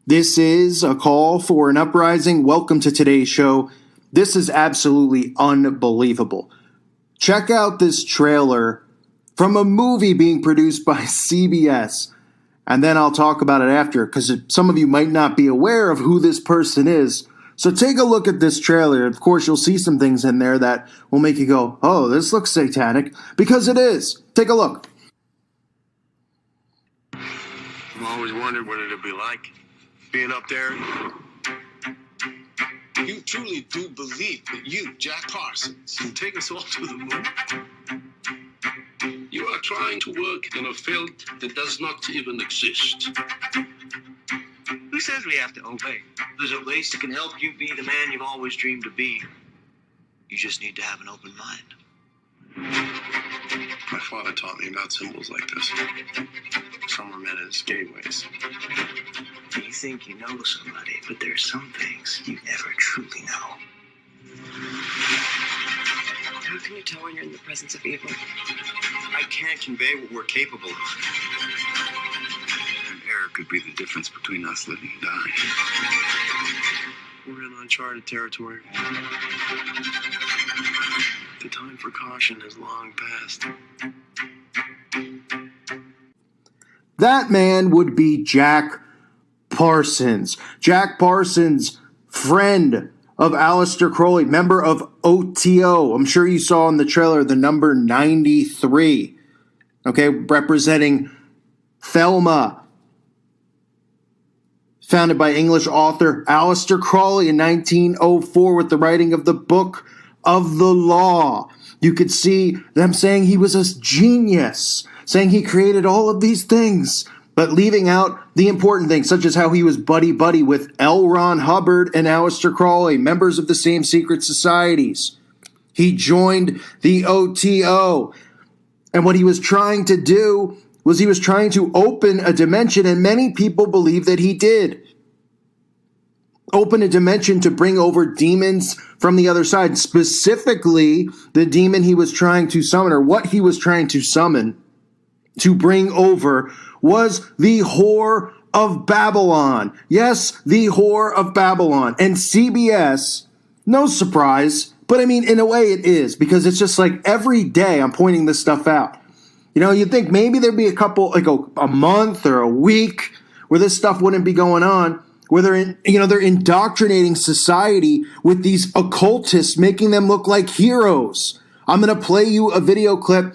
This is a call for an uprising. Welcome to today's show. This is absolutely unbelievable. Check out this trailer from a movie being produced by CBS, and then I'll talk about it after, because some of you might not be aware of who this person is. So take a look at this trailer. Of course, you'll see some things in there that will make you go, oh, this looks satanic, because it is. Take a look. I've always wondered what it'd be like being up there. You truly do believe that you, Jack Parsons, Can take us all to the moon. you are trying to work in a field that does not even exist? Who says we have to obey? There's a race that can help you be the man you've always dreamed to be. You just need to have an open mind. My father taught me about symbols like this. Some are meant as gateways. You think you know somebody, but there's some things you never truly know. How can you tell when you're in the presence of evil? I can't convey what we're capable of. An error could be the difference between us living and dying. We're in uncharted territory. The time for caution has long passed. That man would be Jack Parsons. Jack Parsons, friend of Aleister Crowley, member of OTO. I'm sure you saw in the trailer the number 93, okay, representing Thelma, founded by English author Aleister Crowley in 1904 with the writing of the Book of the Law. You could see them saying he was a genius, saying he created all of these things, but leaving out the important things, such as how he was buddy-buddy with L. Ron Hubbard and Aleister Crowley, members of the same secret societies. He joined the OTO, and what he was trying to do was he was trying to open a dimension, and many people believe that he did. Open a dimension to bring over demons from the other side, specifically the demon he was trying to summon, or what he was trying to summon to bring over was the Whore of Babylon. Yes, the Whore of Babylon. And CBS, no surprise, but I mean, in a way it is, because it's just like every day I'm pointing this stuff out. You know, you'd think maybe there'd be a couple, like a month or a week where this stuff wouldn't be going on, where they're indoctrinating society with these occultists, making them look like heroes. I'm going to play you a video clip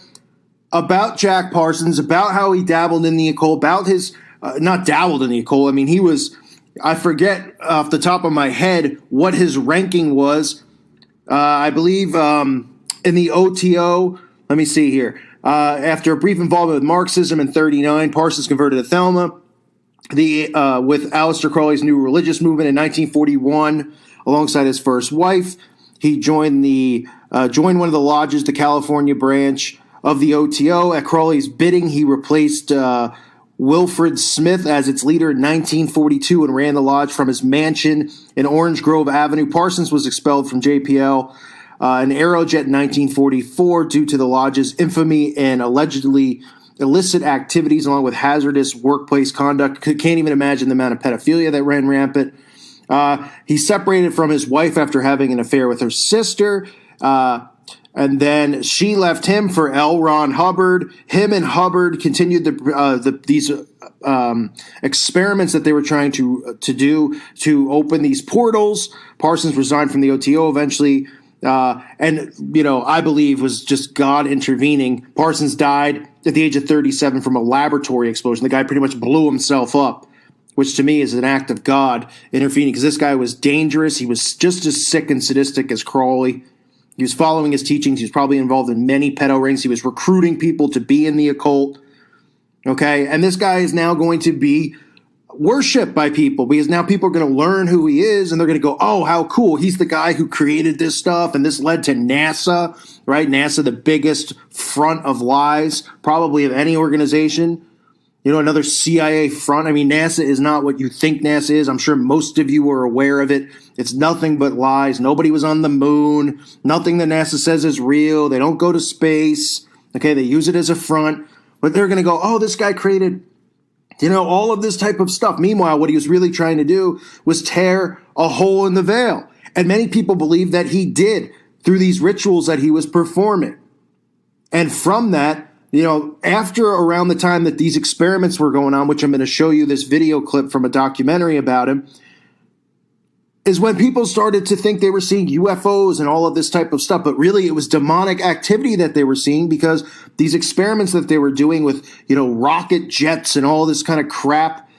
about Jack Parsons, about how he dabbled in the occult, about his, not dabbled in the occult, I mean, he was, I forget off the top of my head what his ranking was. I believe in the OTO, let me see here. After a brief involvement with Marxism in 1939, Parsons converted to Thelma with Aleister Crowley's new religious movement in 1941 alongside his first wife. He joined one of the lodges, the California branch of the OTO. At Crowley's bidding, he replaced Wilfred Smith as its leader in 1942 and ran the lodge from his mansion in Orange Grove Avenue. Parsons was expelled from JPL and Aerojet in 1944 due to the lodge's infamy and allegedly illicit activities along with hazardous workplace conduct. Can't even imagine the amount of pedophilia that ran rampant. He separated from his wife after having an affair with her sister. And then she left him for L. Ron Hubbard. Him and Hubbard continued these experiments that they were trying to do to open these portals. Parsons resigned from the OTO eventually, and I believe was just God intervening. Parsons died at the age of 37 from a laboratory explosion. The guy pretty much blew himself up, which to me is an act of God intervening, because this guy was dangerous. He was just as sick and sadistic as Crowley. He was following his teachings. He was probably involved in many pedo rings. He was recruiting people to be in the occult. Okay, and this guy is now going to be worshipped by people, because now people are going to learn who he is, and they're going to go, oh, how cool. He's the guy who created this stuff, and this led to NASA, right? NASA, the biggest front of lies probably of any organization. Another CIA front. I mean, NASA is not what you think NASA is. I'm sure most of you are aware of it. It's nothing but lies. Nobody was on the moon. Nothing that NASA says is real. They don't go to space. Okay, they use it as a front. But they're going to go, oh, this guy created All of this type of stuff. Meanwhile, what he was really trying to do was tear a hole in the veil. And many people believe that he did through these rituals that he was performing. And from that, after around the time that these experiments were going on, which I'm going to show you this video clip from a documentary about him, is when people started to think they were seeing UFOs and all of this type of stuff. But really, it was demonic activity that they were seeing, because these experiments that they were doing with, rocket jets and all this kind of crap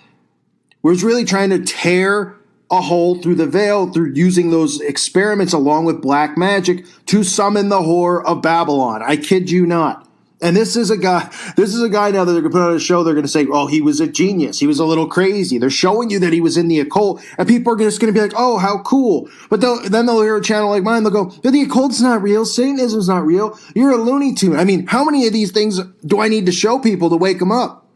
was really trying to tear a hole through the veil through using those experiments along with black magic to summon the whore of Babylon. I kid you not. And this is a guy now that they're going to put on a show. They're going to say, oh, he was a genius. He was a little crazy. They're showing you that he was in the occult, and people are just going to be like, oh, how cool. But then they'll hear a channel like mine. They'll go, but the occult's not real. Satanism's not real. You're a Looney Tune. I mean, how many of these things do I need to show people to wake them up?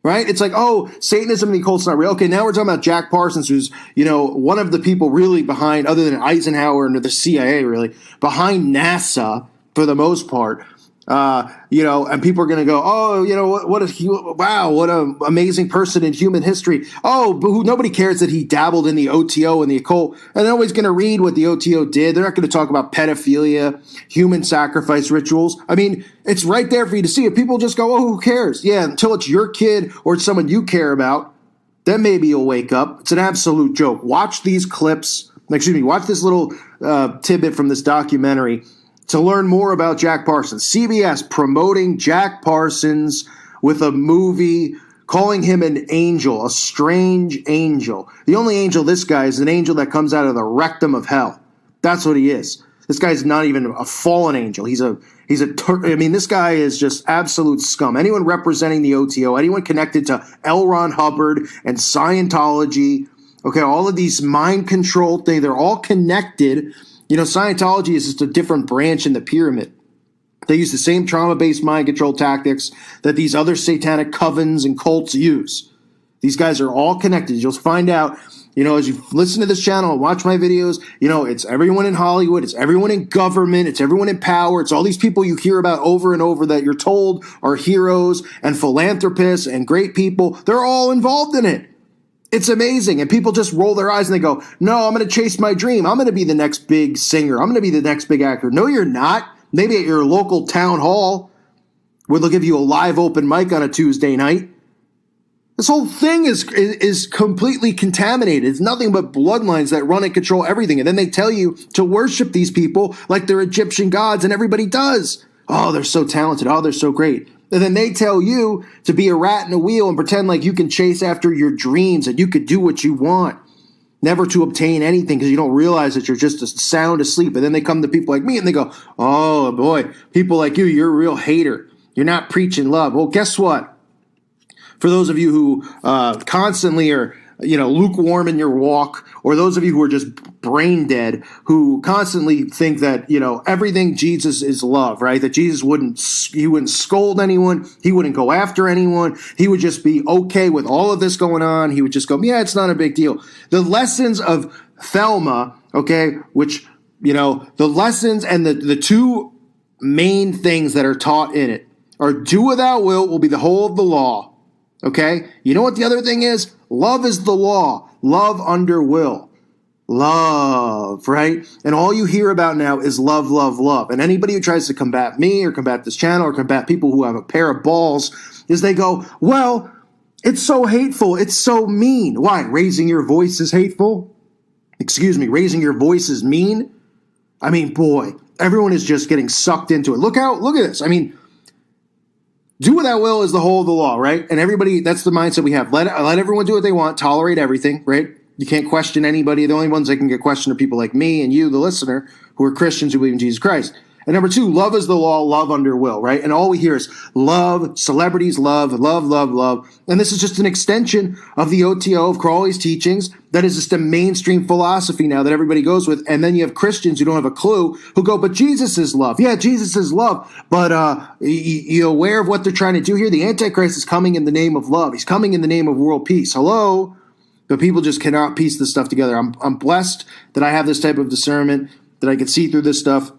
Right? It's like, oh, Satanism and the occult's not real. Okay, now we're talking about Jack Parsons, who's, one of the people really behind, other than Eisenhower and the CIA, really, behind NASA for the most part. And people are going to go, oh, what an amazing person in human history. Oh, but nobody cares that he dabbled in the OTO and the occult. And nobody's going to read what the OTO did. They're not going to talk about pedophilia, human sacrifice rituals. I mean, it's right there for you to see. If people just go, oh, who cares? Yeah, until it's your kid or it's someone you care about, then maybe you'll wake up. It's an absolute joke. Watch these clips. Watch this little tidbit from this documentary to learn more about Jack Parsons. CBS promoting Jack Parsons with a movie, calling him an angel, a strange angel. The only angel this guy is an angel that comes out of the rectum of hell. That's what he is. This guy's not even a fallen angel. This guy is just absolute scum. Anyone representing the OTO, anyone connected to L. Ron Hubbard and Scientology, okay, all of these mind control things, they're all connected. Scientology is just a different branch in the pyramid. They use the same trauma-based mind control tactics that these other satanic covens and cults use. These guys are all connected. You'll find out, as you listen to this channel and watch my videos, it's everyone in Hollywood, it's everyone in government, it's everyone in power, it's all these people you hear about over and over that you're told are heroes and philanthropists and great people. They're all involved in it. It's amazing. And people just roll their eyes and they go, no, I'm going to chase my dream. I'm going to be the next big singer. I'm going to be the next big actor. No, you're not. Maybe at your local town hall where they'll give you a live open mic on a Tuesday night. This whole thing is completely contaminated. It's nothing but bloodlines that run and control everything. And then they tell you to worship these people like they're Egyptian gods, and everybody does. Oh, they're so talented. Oh, they're so great. And then they tell you to be a rat in a wheel and pretend like you can chase after your dreams and you could do what you want, never to obtain anything because you don't realize that you're just sound asleep. And then they come to people like me and they go, oh, boy, people like you, you're a real hater. You're not preaching love. Well, guess what? For those of you who constantly are lukewarm in your walk, or those of you who are just brain dead, who constantly think that, everything Jesus is love, right? That Jesus wouldn't scold anyone. He wouldn't go after anyone. He would just be okay with all of this going on. He would just go, yeah, it's not a big deal. The lessons of Thelma, okay, which, the lessons and the two main things that are taught in it are do without will be the whole of the law. Okay? You know what the other thing is? Love is the law. Love under will. Love, right? And all you hear about now is love, love, love. And anybody who tries to combat me or combat this channel or combat people who have a pair of balls is they go, well, it's so hateful. It's so mean. Why? Raising your voice is hateful? Excuse me, raising your voice is mean? I mean, boy, everyone is just getting sucked into it. Look at this. I mean, do without will is the whole of the law, right? And everybody, that's the mindset we have. Let everyone do what they want, tolerate everything, right? You can't question anybody. The only ones that can get questioned are people like me and you, the listener, who are Christians who believe in Jesus Christ. And number two, love is the law, love under will, right? And all we hear is love, celebrities love, love, love, love. And this is just an extension of the OTO, of Crowley's teachings. That is just a mainstream philosophy now that everybody goes with. And then you have Christians who don't have a clue who go, but Jesus is love. Yeah, Jesus is love. But you aware of what they're trying to do here? The Antichrist is coming in the name of love. He's coming in the name of world peace. Hello? But people just cannot piece this stuff together. I'm blessed that I have this type of discernment, that I can see through this stuff.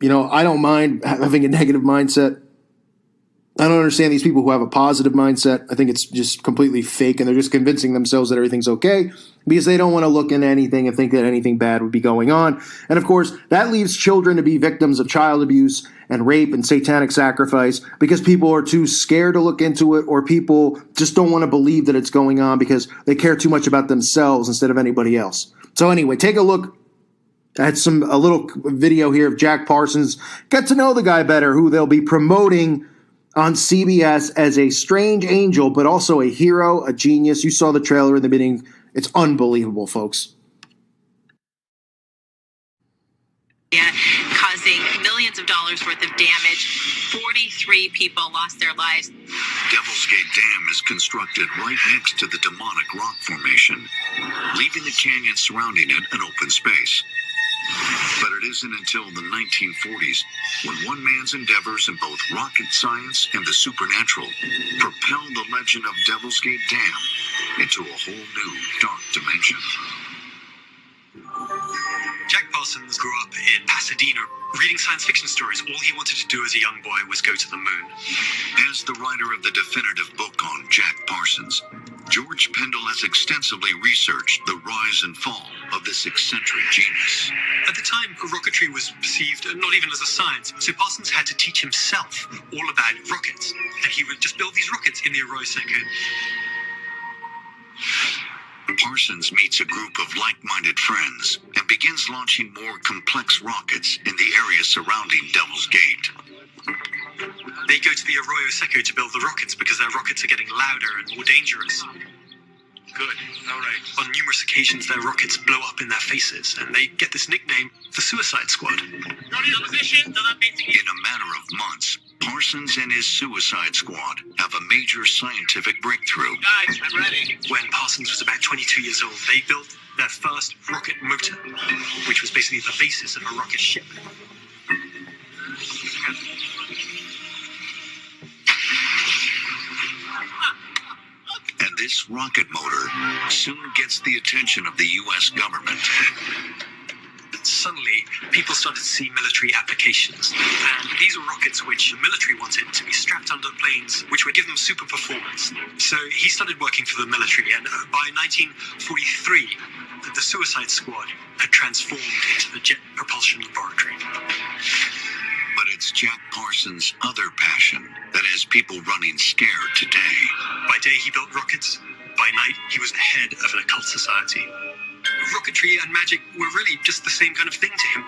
I don't mind having a negative mindset. I I don't understand these people who have a positive mindset. I think it's just completely fake, and they're just convincing themselves that everything's okay because they don't want to look into anything and think that anything bad would be going on. And of course, that leaves children to be victims of child abuse and rape and satanic sacrifice because people are too scared to look into it, or people just don't want to believe that it's going on because they care too much about themselves instead of anybody else. So anyway, take a look at a little video here of Jack Parsons. Get to know the guy better, who they'll be promoting on CBS as a strange angel, but also a hero, a genius. You saw the trailer in the beginning. It's unbelievable, folks. Yeah, causing millions of dollars worth of damage. 43 people lost their lives. Devil's Gate Dam is constructed right next to the demonic rock formation, leaving the canyon surrounding it an open space. But it isn't until the 1940s when one man's endeavors in both rocket science and the supernatural propelled the legend of Devil's Gate Dam into a whole new dark dimension. Jack Parsons grew up in Pasadena, reading science fiction stories. All he wanted to do as a young boy was go to the moon. As the writer of the definitive book on Jack Parsons, George Pendle has extensively researched the rise and fall of this eccentric genius. At the time, rocketry was perceived not even as a science, so Parsons had to teach himself all about rockets, and he would just build these rockets in the Arroyo Seco. Parsons meets a group of like-minded friends and begins launching more complex rockets in the area surrounding Devil's Gate. They go to the Arroyo Seco to build the rockets because their rockets are getting louder and more dangerous. Good. All right. On numerous occasions, their rockets blow up in their faces, and they get this nickname, the Suicide Squad. In a matter of months, Parsons and his Suicide Squad have a major scientific breakthrough. Guys, I'm ready. When Parsons was about 22 years old, they built their first rocket motor, which was basically the basis of a rocket ship. And this rocket motor soon gets the attention of the U.S. government. Suddenly, people started to see military applications. And these were rockets which the military wanted to be strapped under planes, which would give them super performance. So he started working for the military, and by 1943, the Suicide Squad had transformed into the Jet Propulsion Laboratory. But it's Jack Parsons' other passion that has people running scared today. By day, he built rockets. By night, he was the head of an occult society. Rocketry and magic were really just the same kind of thing to him.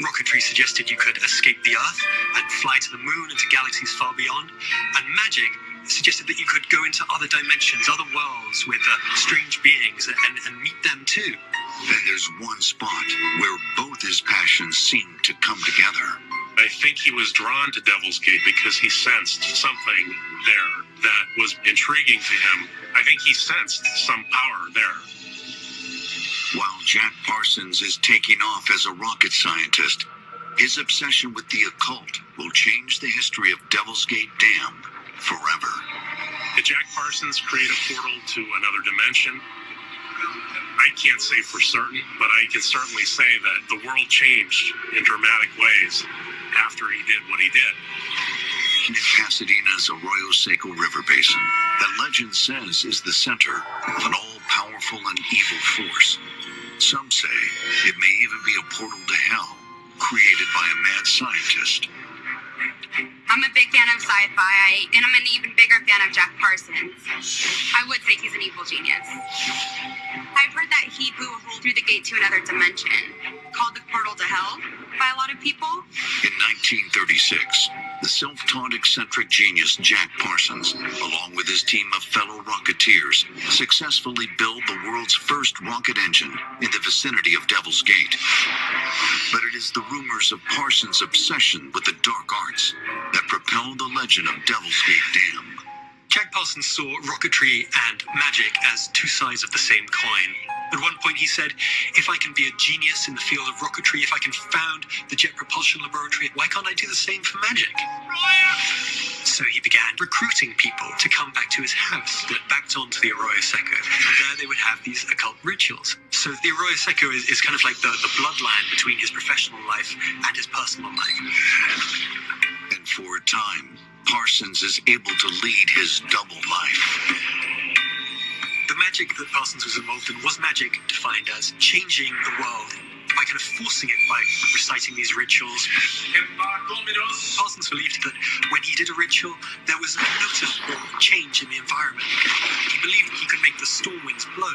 Rocketry suggested you could escape the Earth and fly to the moon and to galaxies far beyond. And magic suggested that you could go into other dimensions, other worlds with strange beings and meet them too. And there's one spot where both his passions seem to come together. I think he was drawn to Devil's Gate because he sensed something there that was intriguing to him. I think he sensed some power there. While Jack Parsons is taking off as a rocket scientist, his obsession with the occult will change the history of Devil's Gate Dam forever. Did Jack Parsons create a portal to another dimension? I can't say for certain, but I can certainly say that the world changed in dramatic ways after he did what he did. In Pasadena's Arroyo Seco River Basin, that legend says is the center of an all-powerful and evil force. Some say it may even be a portal to hell, created by a mad scientist. I'm a big fan of sci-fi, and I'm an even bigger fan of Jack Parsons. I would say he's an evil genius. I've heard that he blew a hole through the gate to another dimension, called the portal to hell by a lot of people. In 1936, the self-taught eccentric genius Jack Parsons, along with his team of fellow rocketeers, successfully built the world's first rocket engine in the vicinity of Devil's Gate. But it is the rumors of Parsons' obsession with the dark arts that propelled the legend of Devil's Gate Dam. Jack Parsons saw rocketry and magic as two sides of the same coin. At one point he said, if I can be a genius in the field of rocketry, if I can found the Jet Propulsion Laboratory, why can't I do the same for magic? So he began recruiting people to come back to his house that backed onto the Arroyo Seco. And there they would have these occult rituals. So the Arroyo Seco is kind of like the bloodline between his professional life and his personal life. And for a time, Parsons is able to lead his double life. The magic that Parsons was involved in was magic defined as changing the world by kind of forcing it by reciting these rituals. Parsons believed that when he did a ritual, there was a noticeable change in the environment. He believed he could make the storm winds blow.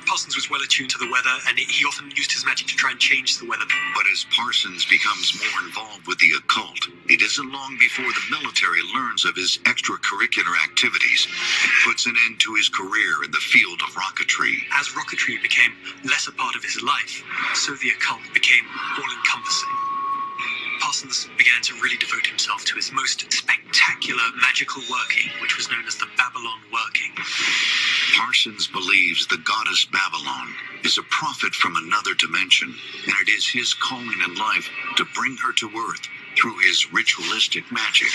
Parsons was well attuned to the weather, and he often used his magic to try and change the weather. But as Parsons becomes more involved with the occult, it isn't long before the military learns of his extracurricular activities and puts an end to his career in the field of rocketry. As rocketry became less a part of his life, so the occult became all-encompassing. Parsons began to really devote himself to his most spectacular magical working, which was known as the Babylon working. Parsons believes the goddess Babylon is a prophet from another dimension, and it is his calling in life to bring her to earth through his ritualistic magic.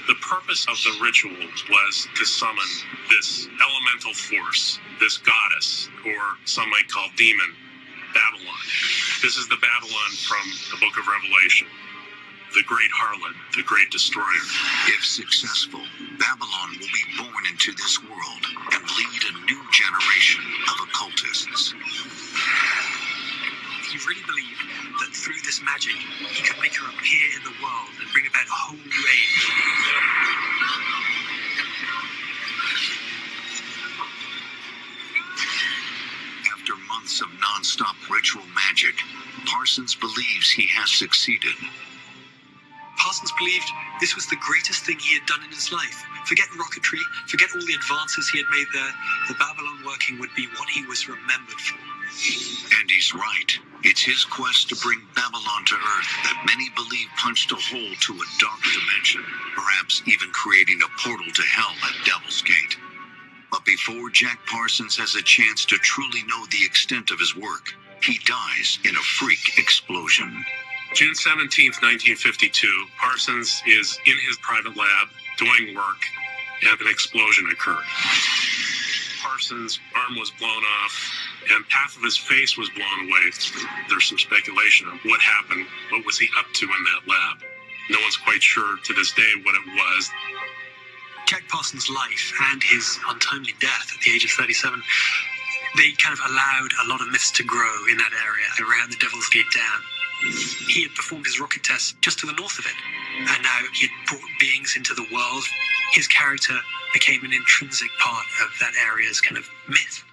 The purpose of the ritual was to summon this elemental force, this goddess, or some might call demon, Babylon. This is the Babylon from the book of Revelation, the great harlot, the great destroyer. If successful, Babylon will be born into this world and lead a new generation of occultists. He really believed that through this magic, he could make her appear in the world and bring about a whole new age. After months of non-stop ritual magic, Parsons believes he has succeeded. Parsons believed this was the greatest thing he had done in his life. Forget rocketry, forget all the advances he had made there. The Babylon working would be what he was remembered for. And he's right. It's his quest to bring Babylon to Earth that many believe punched a hole to a dark dimension, perhaps even creating a portal to hell at Devil's Gate. But before Jack Parsons has a chance to truly know the extent of his work, he dies in a freak explosion. June 17th, 1952, Parsons is in his private lab doing work, and an explosion occurred. Parsons' arm was blown off, and half of his face was blown away. There's some speculation of what happened, what was he up to in that lab. No one's quite sure to this day what it was. Jack Parsons' life and his untimely death at the age of 37, they kind of allowed a lot of myths to grow in that area around the Devil's Gate Dam. He had performed his rocket tests just to the north of it, and now he had brought beings into the world. His character became an intrinsic part of that area's kind of myth.